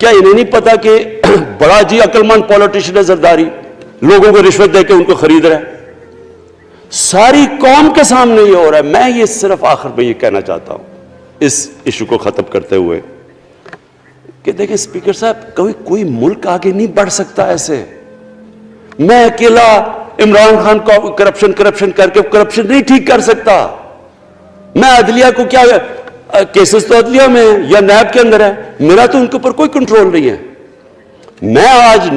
کیا انہیں نہیں پتا کہ بڑا جی عقل مند پولیٹیشین ہے زرداری, لوگوں کو رشوت دے کے ان کو خرید رہا ہے. ساری قوم کے سامنے یہ ہو رہا ہے. میں یہ صرف آخر میں یہ کہنا چاہتا ہوں اس ایشو کو ختم کرتے ہوئے کہ دیکھیں اسپیکر صاحب, کوئی ملک آگے نہیں بڑھ سکتا ایسے. میں اکیلا عمران خان کو کرپشن کر کے کرپشن نہیں ٹھیک کر سکتا. میں عدلیہ کو کیا, کیسز تو عدلیہ میں یا نیب کے اندر ہے, میرا تو ان کے اوپر کوئی کنٹرول نہیں ہے. میں آج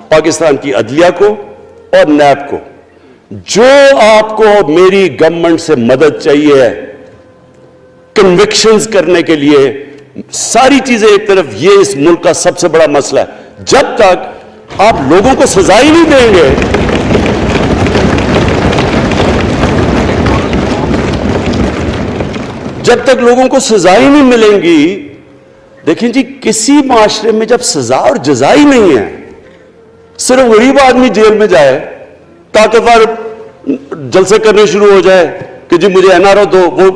پاکستان کی عدلیہ کو اور نیب کو, جو آپ کو میری گورنمنٹ سے مدد چاہیے ہے کنوکشنز کرنے کے لیے, ساری چیزیں ایک طرف, یہ اس ملک کا سب سے بڑا مسئلہ ہے. جب تک آپ لوگوں کو سزا ہی نہیں دیں گے, جب تک لوگوں کو سزا ہی نہیں ملیں گی. دیکھیں جی, کسی معاشرے میں جب سزا اور جزا ہی نہیں ہے, صرف غریب آدمی جیل میں جائے, طاقتور جلسے کرنے شروع ہو جائے کہ جی مجھے این آر او دو, وہ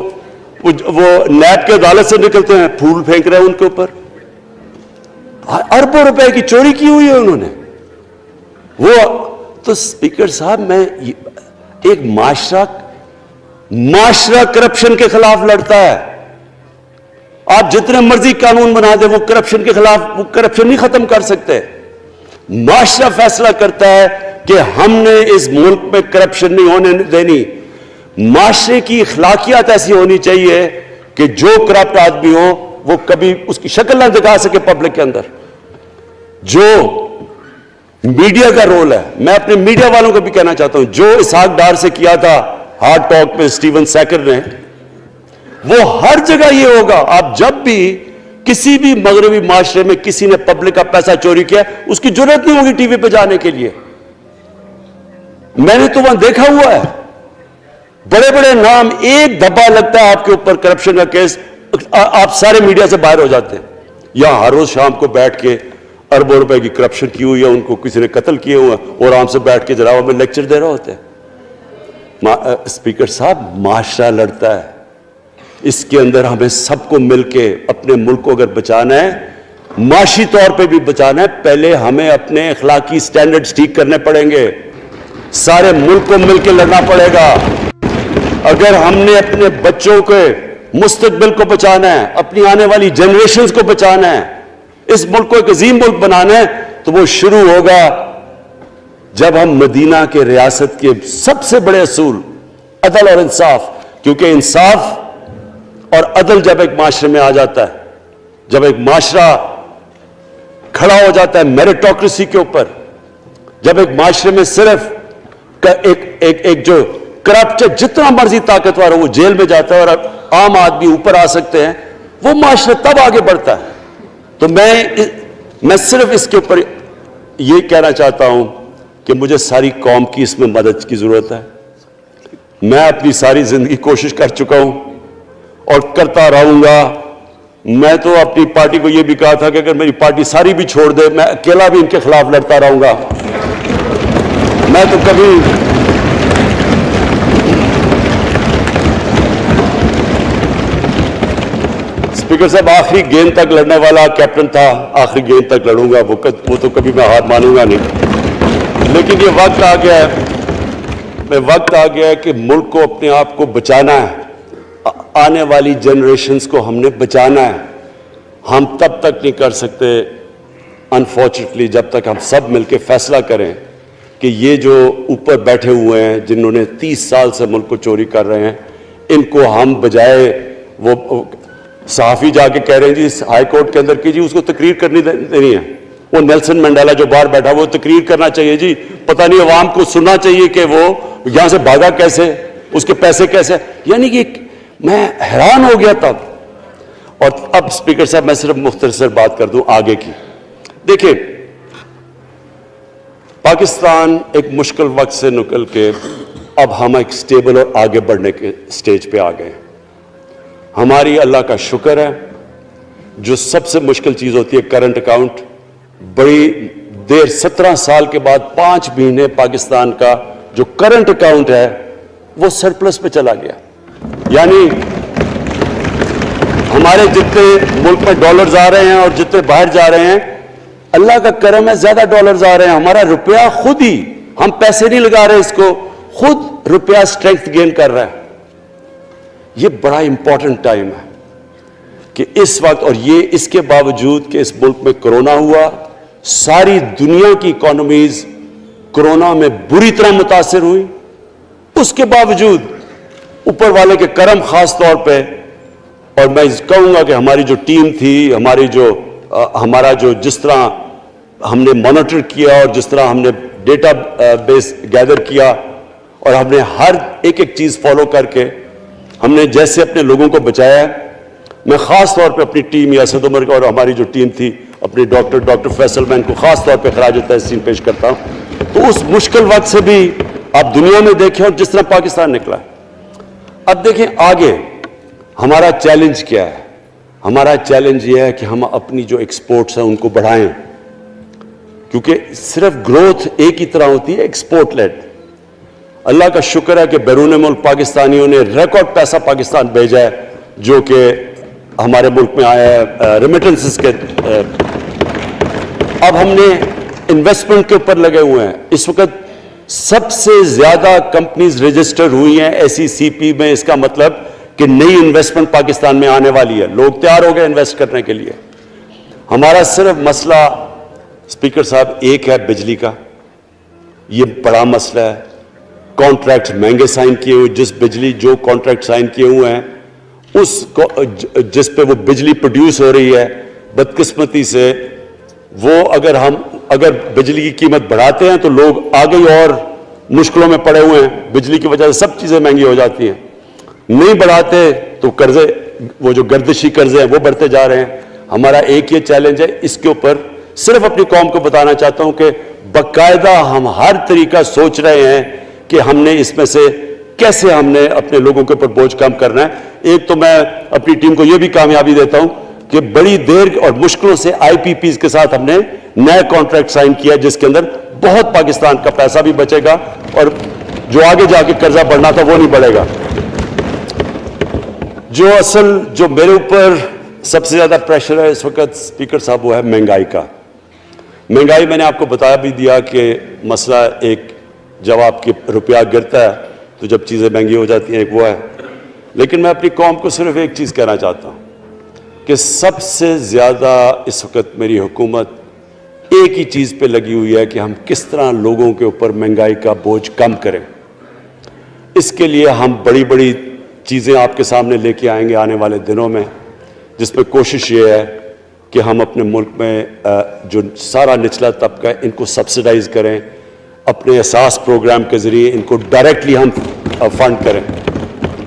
وہ نیب کے عدالت سے نکلتے ہیں, پھول پھینک رہے ہیں ان کے اوپر. اربوں روپے کی چوری کی ہوئی ہے انہوں نے. وہ تو اسپیکر صاحب, میں ایک معاشرہ کرپشن کے خلاف لڑتا ہے. آپ جتنے مرضی قانون بنا دیں, وہ کرپشن کے خلاف, وہ کرپشن نہیں ختم کر سکتے. معاشرہ فیصلہ کرتا ہے کہ ہم نے اس ملک میں کرپشن نہیں ہونے دینی. معاشرے کی اخلاقیات ایسی ہونی چاہیے کہ جو کرپٹ آدمی ہو وہ کبھی اس کی شکل نہ دکھا سکے پبلک کے اندر. جو میڈیا کا رول ہے, میں اپنے میڈیا والوں کو بھی کہنا چاہتا ہوں, جو اسحاق ڈار سے کیا تھا ہارڈ ٹاک میں اسٹیون سیکر نے, وہ ہر جگہ یہ ہوگا. آپ جب بھی کسی بھی مغربی معاشرے میں کسی نے پبلک کا پیسہ چوری کیا, اس کی ضرورت نہیں ہوگی ٹی وی پہ جانے کے لیے. میں نے تو وہاں دیکھا ہوا ہے, بڑے بڑے نام, ایک دھبا لگتا ہے آپ کے اوپر کرپشن کا کیس, آپ سارے میڈیا سے باہر ہو جاتے ہیں. یہاں ہر روز شام کو بیٹھ کے اربوں روپے کی کرپشن کی ہوئی ہے, ان کو کسی نے قتل کیے ہوئے ہیں, اور آرام سے بیٹھ کے جناب میں لیکچر دے رہے ہوتے ہیں. اسپیکر صاحب, معاشرہ لڑتا ہے, اس کے اندر ہمیں سب کو مل کے اپنے ملک کو اگر بچانا ہے, معاشی طور پہ بھی بچانا ہے, پہلے ہمیں اپنے اخلاقی سٹینڈرڈز ٹھیک کرنے پڑیں گے. سارے ملک کو مل کے لڑنا پڑے گا. اگر ہم نے اپنے بچوں کے مستقبل کو بچانا ہے, اپنی آنے والی جنریشنز کو بچانا ہے, اس ملک کو ایک عظیم ملک بنانا ہے, تو وہ شروع ہوگا جب ہم مدینہ کے ریاست کے سب سے بڑے اصول عدل اور انصاف, کیونکہ انصاف اور عدل جب ایک معاشرے میں آ جاتا ہے, جب ایک معاشرہ کھڑا ہو جاتا ہے میریٹوکریسی کے اوپر, جب ایک معاشرے میں صرف ایک جو کرپٹ ہے, جتنا مرضی طاقتور ہو وہ جیل میں جاتا ہے اور عام آدمی اوپر آ سکتے ہیں, وہ معاشرہ تب آگے بڑھتا ہے. تو میں صرف اس کے اوپر یہ کہنا چاہتا ہوں کہ مجھے ساری قوم کی اس میں مدد کی ضرورت ہے. میں اپنی ساری زندگی کوشش کر چکا ہوں اور کرتا رہوں گا. میں تو اپنی پارٹی کو یہ بھی کہا تھا کہ اگر میری پارٹی ساری بھی چھوڑ دے, میں اکیلا بھی ان کے خلاف لڑتا رہوں گا. میں تو کبھی اسپیکر صاحب آخری گیند تک لڑنے والا کیپٹن تھا, آخری گیند تک لڑوں گا, وہ تو کبھی میں ہار مانوں گا نہیں. لیکن یہ وقت آ گیا ہے کہ ملک کو اپنے آپ کو بچانا ہے, آنے والی جنریشنز کو ہم نے بچانا ہے. ہم تب تک نہیں کر سکتے انفارچونیٹلی جب تک ہم سب مل کے فیصلہ کریں کہ یہ جو اوپر بیٹھے ہوئے ہیں, جنہوں نے 30 سال سے ملک کو چوری کر رہے ہیں, ان کو ہم بجائے وہ صحافی جا کے کہہ رہے ہیں جی ہائی کورٹ کے اندر کی جی اس کو تقریر کرنی دینی ہے, وہ نیلسن منڈیلا جو باہر بیٹھا وہ تقریر کرنا چاہیے جی, پتہ نہیں عوام کو سننا چاہیے کہ وہ یہاں سے بھاگا کیسے, اس کے پیسے کیسے. یعنی کہ میں حیران ہو گیا تب. اور اب اسپیکر صاحب میں صرف مختصر بات کر دوں آگے کی. دیکھیں, پاکستان ایک مشکل وقت سے نکل کے اب ہم ایک سٹیبل اور آگے بڑھنے کے سٹیج پہ آ گئے. ہماری اللہ کا شکر ہے, جو سب سے مشکل چیز ہوتی ہے کرنٹ اکاؤنٹ, بڑی دیر 17 سال کے بعد 5 مہینے پاکستان کا جو کرنٹ اکاؤنٹ ہے وہ سرپلس پہ چلا گیا. یعنی ہمارے جتنے ملک میں ڈالرز آ رہے ہیں اور جتنے باہر جا رہے ہیں, اللہ کا کرم ہے زیادہ ڈالرز آ رہے ہیں. ہمارا روپیہ خود ہی, ہم پیسے نہیں لگا رہے اس کو, خود روپیہ اسٹرینتھ گین کر رہا ہے. یہ بڑا امپورٹنٹ ٹائم ہے کہ اس وقت, اور یہ اس کے باوجود کہ اس ملک میں کرونا ہوا, ساری دنیا کی اکانومیز کرونا میں بری طرح متاثر ہوئی, اس کے باوجود اوپر والے کے کرم خاص طور پہ, اور میں کہوں گا کہ ہماری جو ٹیم تھی, ہمارا جو جس طرح ہم نے مانیٹر کیا اور جس طرح ہم نے ڈیٹا بیس گیدر کیا اور ہم نے ہر ایک چیز فالو کر کے ہم نے جیسے اپنے لوگوں کو بچایا ہے. میں خاص طور پہ اپنی ٹیم یاسد عمر اور ہماری جو ٹیم تھی اپنی ڈاکٹر فیصل مین کو خاص طور پہ خراج تحسین پیش کرتا ہوں. تو اس مشکل وقت سے بھی آپ دنیا میں دیکھیں اور جس طرح پاکستان نکلا. اب دیکھیں آگے ہمارا چیلنج کیا ہے. ہمارا چیلنج یہ ہے کہ ہم اپنی جو ایکسپورٹس ہیں ان کو بڑھائیں, کیونکہ صرف گروتھ ایک ہی طرح ہوتی ہے, ایکسپورٹ لیڈ. اللہ کا شکر ہے کہ بیرون ملک پاکستانیوں نے ریکارڈ پیسہ پاکستان بھیجا ہے. جو کہ ہمارے ملک میں آیا ہے ریمیٹنسز کے. اب ہم نے انویسٹمنٹ کے اوپر لگے ہوئے ہیں. اس وقت سب سے زیادہ کمپنیز رجسٹر ہوئی ہیں SECP میں. اس کا مطلب کہ نئی انویسٹمنٹ پاکستان میں آنے والی ہے. لوگ تیار ہو گئے انویسٹ کرنے کے لیے. ہمارا صرف مسئلہ اسپیکر صاحب ایک ہے بجلی کا. یہ بڑا مسئلہ ہے. کانٹریکٹ مہنگے سائن کیے ہوئے, جس بجلی جو کانٹریکٹ سائن کیے ہوئے ہیں اس کو جس پہ وہ بجلی پروڈیوس ہو رہی ہے, بدقسمتی سے وہ اگر بجلی کی قیمت بڑھاتے ہیں تو لوگ آگے اور مشکلوں میں پڑے ہوئے ہیں. بجلی کی وجہ سے سب چیزیں مہنگی ہو جاتی ہیں. نہیں بڑھاتے تو قرضے, وہ جو گردشی قرضے ہیں وہ بڑھتے جا رہے ہیں. ہمارا ایک یہ چیلنج ہے. اس کے اوپر صرف اپنی قوم کو بتانا چاہتا ہوں کہ باقاعدہ ہم ہر طریقہ سوچ رہے ہیں کہ ہم نے اس میں سے کیسے ہم نے اپنے لوگوں کے اوپر بوجھ کم کرنا ہے. ایک تو میں اپنی ٹیم کو یہ بھی کامیابی دیتا ہوں کہ بڑی دیر اور مشکلوں سے IPPs کے ساتھ ہم نے نیا کانٹریکٹ سائن کیا, جس کے اندر بہت پاکستان کا پیسہ بھی بچے گا اور جو آگے جا کے قرضہ بڑھنا تھا وہ نہیں بڑھے گا. جو میرے اوپر سب سے زیادہ پریشر ہے اس وقت اسپیکر صاحب وہ ہے مہنگائی کا. مہنگائی میں نے آپ کو بتا بھی دیا کہ مسئلہ ایک جب آپ کی روپیہ گرتا ہے تو جب چیزیں مہنگی ہو جاتی ہیں ایک وہ ہے. لیکن میں اپنی قوم کو صرف ایک چیز کہنا چاہتا ہوں کہ سب سے زیادہ اس وقت میری حکومت ایک ہی چیز پہ لگی ہوئی ہے کہ ہم کس طرح لوگوں کے اوپر مہنگائی کا بوجھ کم کریں. اس کے لیے ہم بڑی بڑی چیزیں آپ کے سامنے لے کے آئیں گے آنے والے دنوں میں, جس میں کوشش یہ ہے کہ ہم اپنے ملک میں جو سارا نچلا طبقہ ہے ان کو سبسڈائز کریں, اپنے احساس پروگرام کے ذریعے ان کو ڈائریکٹلی ہم فنڈ کریں.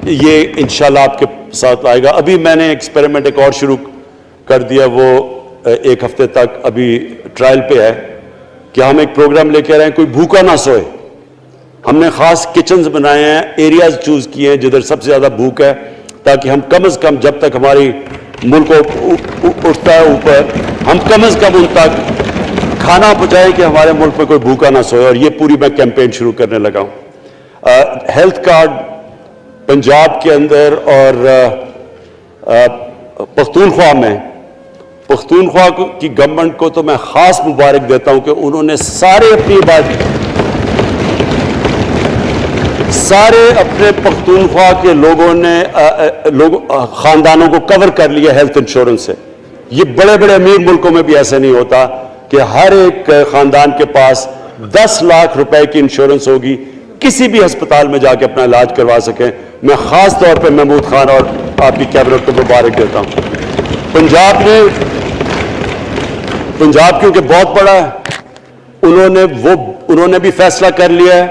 یہ انشاءاللہ آپ کے ساتھ آئے گا. ابھی میں نے ایکسپیریمنٹ ایک اور شروع کر دیا, وہ ایک ہفتے تک ابھی ٹرائل پہ ہے کہ ہم ایک پروگرام لے کے آ رہے ہیں کوئی بھوکا نہ سوئے. ہم نے خاص کچنز بنائے ہیں, ایریاز چوز کیے ہیں جدھر سب سے زیادہ بھوک ہے, تاکہ ہم کم از کم جب تک ہماری ملک اٹھتا ہے اوپر, ہم کم از کم ان تک کھانا پہنچائیں کہ ہمارے ملک میں کوئی بھوکا نہ سوئے. اور یہ پوری میں کیمپین شروع کرنے لگا ہوں. ہیلتھ کارڈ پنجاب کے اندر اور پختونخوا میں, پختونخوا کی گورنمنٹ کو تو میں خاص مبارک دیتا ہوں کہ انہوں نے سارے اپنے پختونخوا کے لوگوں نے خاندانوں کو کور کر لیا ہیلتھ انشورنس سے. یہ بڑے بڑے امیر ملکوں میں بھی ایسا نہیں ہوتا کہ ہر ایک خاندان کے پاس 10 لاکھ روپے کی انشورنس ہوگی, کسی بھی ہسپتال میں جا کے اپنا علاج کروا سکیں. میں خاص طور پہ محمود خان اور آپ کی کیبنٹ کو مبارک دیتا ہوں. پنجاب کیونکہ بہت بڑا ہے, انہوں نے بھی فیصلہ کر لیا ہے.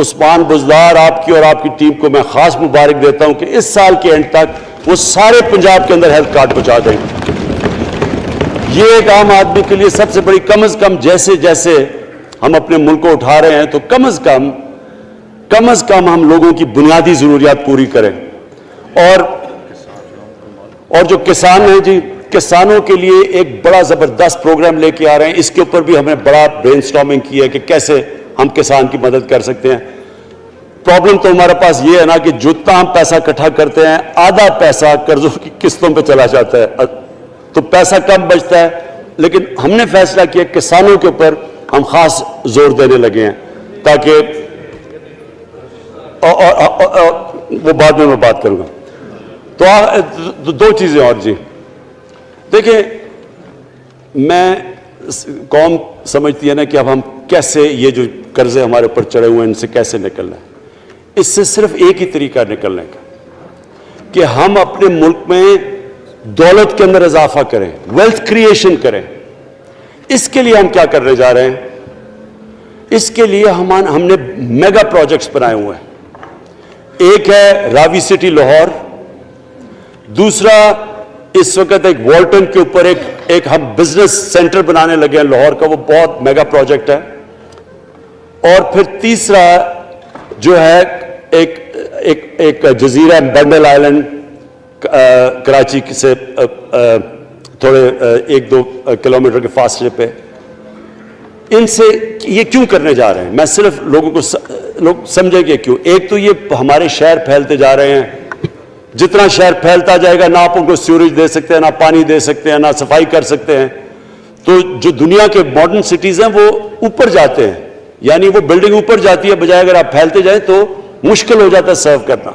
عثمان بزدار آپ کی اور آپ کی ٹیم کو میں خاص مبارک دیتا ہوں کہ اس سال کے اینڈ تک وہ سارے پنجاب کے اندر ہیلتھ کارڈ پہنچا دیں. یہ ایک عام آدمی کے لیے سب سے بڑی, کم از کم جیسے جیسے ہم اپنے ملک کو اٹھا رہے ہیں تو کم از کم ہم لوگوں کی بنیادی ضروریات پوری کریں. اور جو کسان ہیں جی, کسانوں کے لیے ایک بڑا زبردست پروگرام لے کے آ رہے ہیں. اس کے اوپر بھی ہمیں بڑا برین سٹارمنگ کی ہے کہ کیسے ہم کسان کی مدد کر سکتے ہیں. پرابلم تو ہمارے پاس یہ ہے نا کہ جتنا ہم پیسہ اکٹھا کرتے ہیں آدھا پیسہ قرضوں کی قسطوں پہ چلا جاتا ہے, تو پیسہ کم بچتا ہے. لیکن ہم نے فیصلہ کیا کسانوں کے اوپر ہم خاص زور دینے لگے ہیں, تاکہ وہ بعد میں بات کروں گا. تو دو چیزیں اور جی. دیکھیں, میں قوم سمجھتی ہے نا کہ اب ہم کیسے یہ جو قرضے ہمارے اوپر چڑھے ہوئے ہیں ان سے کیسے نکلنا ہے. اس سے صرف ایک ہی طریقہ نکلنے کا کہ ہم اپنے ملک میں دولت کے اندر اضافہ کریں, ویلتھ کریشن کریں. اس کے لیے ہم کیا کرنے جا رہے ہیں؟ اس کے لیے ہم نے میگا پروجیکٹس بنائے ہوئے ہیں. ایک ہے راوی سٹی لاہور, دوسرا اس وقت ایک والٹن کے اوپر ایک ہم بزنس سینٹر بنانے لگے ہیں لاہور کا, وہ بہت میگا پروجیکٹ ہے. اور پھر تیسرا جو ہے ایک جزیرہ بنڈل آئلینڈ کراچی سے تھوڑے 1-2 کلومیٹر کے فاصلے پہ. ان سے یہ کیوں کرنے جا رہے ہیں, میں صرف لوگ سمجھیں کہ کیوں. ایک تو یہ ہمارے شہر پھیلتے جا رہے ہیں جتنا شہر پھیلتا جائے گا نہ آپ ان کو سیوریج دے سکتے ہیں، نہ پانی دے سکتے ہیں، نہ صفائی کر سکتے ہیں. تو جو دنیا کے ماڈرن سٹیز ہیں وہ اوپر جاتے ہیں، یعنی وہ بلڈنگ اوپر جاتی ہے، بجائے اگر آپ پھیلتے جائیں تو مشکل ہو جاتا ہے سرو کرنا.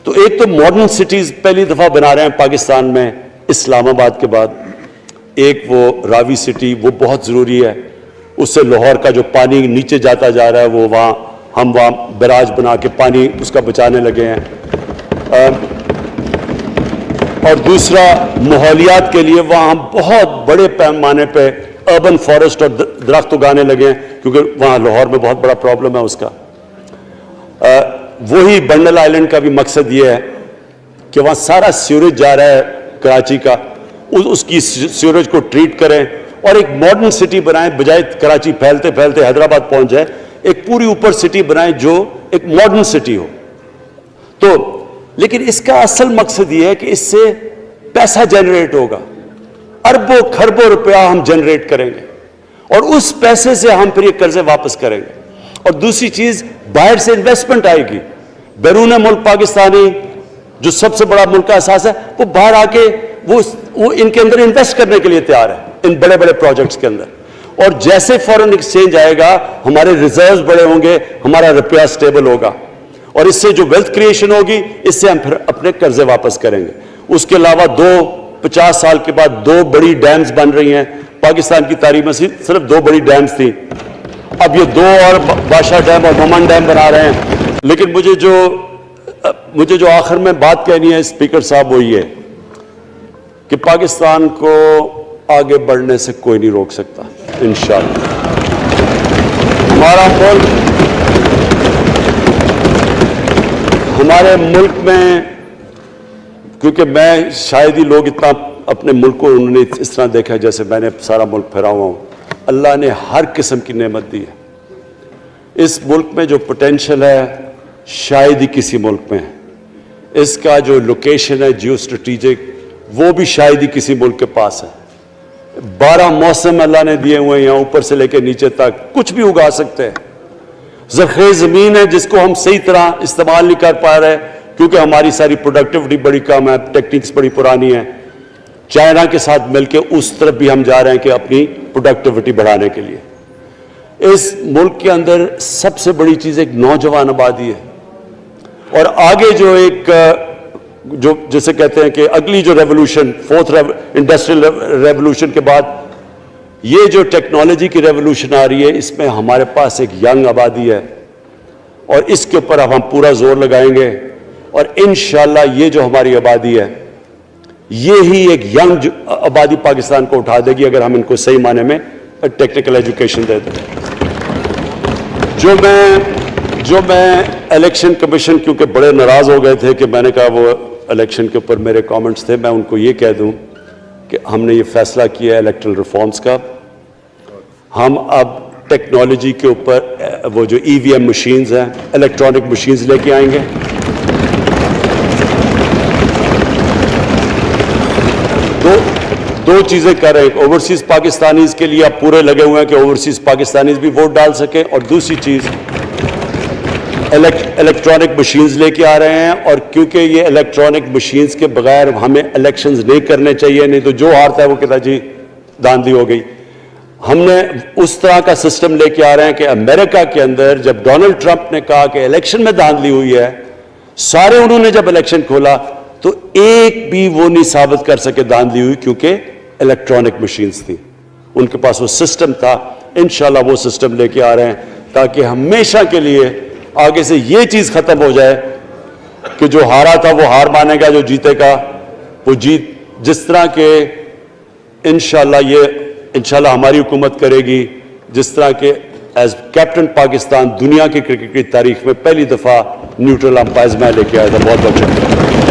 تو ایک تو ماڈرن سٹیز پہلی دفعہ بنا رہے ہیں پاکستان میں اسلام آباد کے بعد. ایک وہ راوی سٹی، وہ بہت ضروری ہے. اس سے لاہور کا جو پانی نیچے جاتا جا رہا ہے وہ وہاں ہم وہاں بیراج بنا کے پانی اس کا بچانے لگے ہیں. اور دوسرا ماحولیات کے لیے وہاں ہم بہت بڑے پیمانے پہ اربن فارسٹ اور درخت اگانے لگے ہیں، کیونکہ وہاں لاہور میں بہت بڑا پرابلم ہے اس کا. وہی بنڈل آئلینڈ کا بھی مقصد یہ ہے کہ وہاں سارا سیوریج جا رہا ہے کراچی کا، اس کی سیوریج کو ٹریٹ کریں اور ایک ماڈرن سٹی بنائیں، بجائے کراچی پھیلتے پھیلتے حیدرآباد پہنچ جائے. ایک پوری اوپر سٹی بنائیں جو ایک ماڈرن سٹی ہو. تو لیکن اس کا اصل مقصد یہ ہے کہ اس سے پیسہ جنریٹ ہوگا، اربوں کھربوں روپیہ ہم جنریٹ کریں گے اور اس پیسے سے ہم پھر یہ قرضے واپس کریں گے. اور دوسری چیز، باہر سے انویسٹمنٹ آئے گی. بیرون ملک پاکستانی جو سب سے بڑا ملک کا احساس ہے، وہ باہر آ کے وہ ان کے اندر انویسٹ کرنے کے لیے تیار ہے، ان بڑے بڑے پروجیکٹس کے اندر. اور جیسے فورن ایکسچینج آئے گا ہمارے ریزروز بڑے ہوں گے، ہمارا روپیہ سٹیبل ہوگا اور اس سے جو ویلتھ کریشن ہوگی اس سے ہم پھر اپنے قرضے واپس کریں گے. اس کے علاوہ 50 سال کے بعد 2 بڑی ڈیمز بن رہی ہیں پاکستان کی تاریخ میں. صرف 2 بڑی ڈیمز تھیں، اب یہ 2 اور بادشاہ ڈیم اور مومن ڈیم بنا رہے ہیں. لیکن مجھے جو آخر میں بات کہنی ہے اسپیکر صاحب وہ یہ کہ پاکستان کو آگے بڑھنے سے کوئی نہیں روک سکتا انشاءاللہ. ہمارے ملک میں، کیونکہ میں شاید ہی لوگ اتنا اپنے ملک کو انہوں نے اس طرح دیکھا ہے جیسے میں نے سارا ملک پھیرا ہوا ہوں. اللہ نے ہر قسم کی نعمت دی ہے. اس ملک میں جو پوٹینشل ہے شاید ہی کسی ملک میں ہے. اس کا جو لوکیشن ہے جیو اسٹریٹجک وہ بھی شاید ہی کسی ملک کے پاس ہے. 12 موسم اللہ نے دیے ہوئے ہیں، یہاں اوپر سے لے کے نیچے تک کچھ بھی اگا سکتے ہیں. زرخیز زمین ہے جس کو ہم صحیح طرح استعمال نہیں کر پا رہے کیونکہ ہماری ساری پروڈکٹیوٹی بڑی کم ہے، ٹیکنیکس بڑی پرانی ہے. چائنا کے ساتھ مل کے اس طرف بھی ہم جا رہے ہیں کہ اپنی پروڈکٹیوٹی بڑھانے کے لیے. اس ملک کے اندر سب سے بڑی چیز ایک نوجوان آبادی ہے. اور آگے جو ایک جو جسے کہتے ہیں کہ اگلی جو ریولوشن، 4th انڈسٹریل ریولوشن کے بعد یہ جو ٹیکنالوجی کی ریولوشن آ رہی ہے، اس میں ہمارے پاس ایک ینگ آبادی ہے اور اس کے اوپر اب ہم پورا زور لگائیں گے. اور انشاءاللہ یہ جو ہماری آبادی ہے یہی ایک ینگ آبادی پاکستان کو اٹھا دے گی اگر ہم ان کو صحیح معنی میں ٹیکنیکل ایجوکیشن دے دیں. جو میں الیکشن کمیشن، کیونکہ بڑے ناراض ہو گئے تھے کہ میں نے کہا وہ الیکشن کے اوپر میرے کامنٹس تھے، میں ان کو یہ کہہ دوں کہ ہم نے یہ فیصلہ کیا ہے الیکٹرل ریفارمز کا. ہم اب ٹیکنالوجی کے اوپر وہ جو EVM مشینز ہیں، الیکٹرانک مشینز لے کے آئیں گے. دو چیزیں کر رہے ہیں. اوورسیز پاکستانیز کے لیے آپ پورے لگے ہوئے ہیں کہ اوورسیز پاکستانیز بھی ووٹ ڈال سکیں، اور دوسری چیز الیکٹرانک مشینز لے کے آ رہے ہیں. اور کیونکہ یہ الیکٹرانک مشینز کے بغیر ہمیں الیکشنز نہیں کرنے چاہیے، نہیں تو جو ہارتا ہے وہ کہتا جی داندلی ہو گئی. ہم نے اس طرح کا سسٹم لے کے آ رہے ہیں کہ امریکہ کے اندر جب ڈونلڈ ٹرمپ نے کہا کہ الیکشن میں داندلی ہوئی ہے، سارے انہوں نے جب الیکشن کھولا تو ایک بھی وہ نہیں ثابت کر سکے داندلی ہوئی، کیونکہ الیکٹرانک مشینز تھی، ان کے پاس وہ سسٹم تھا. انشاءاللہ وہ سسٹم لے کے آ رہے ہیں تاکہ ہمیشہ کے لیے آگے سے یہ چیز ختم ہو جائے کہ جو ہارا تھا وہ ہار مانے گا، جو جیتے گا وہ جیت. جس طرح کہ انشاءاللہ ہماری حکومت کرے گی، جس طرح کہ ایز کیپٹن پاکستان دنیا کی کرکٹ کی تاریخ میں پہلی دفعہ نیوٹرل امپائرز میں لے کے آیا تھا. بہت بہت شکریہ.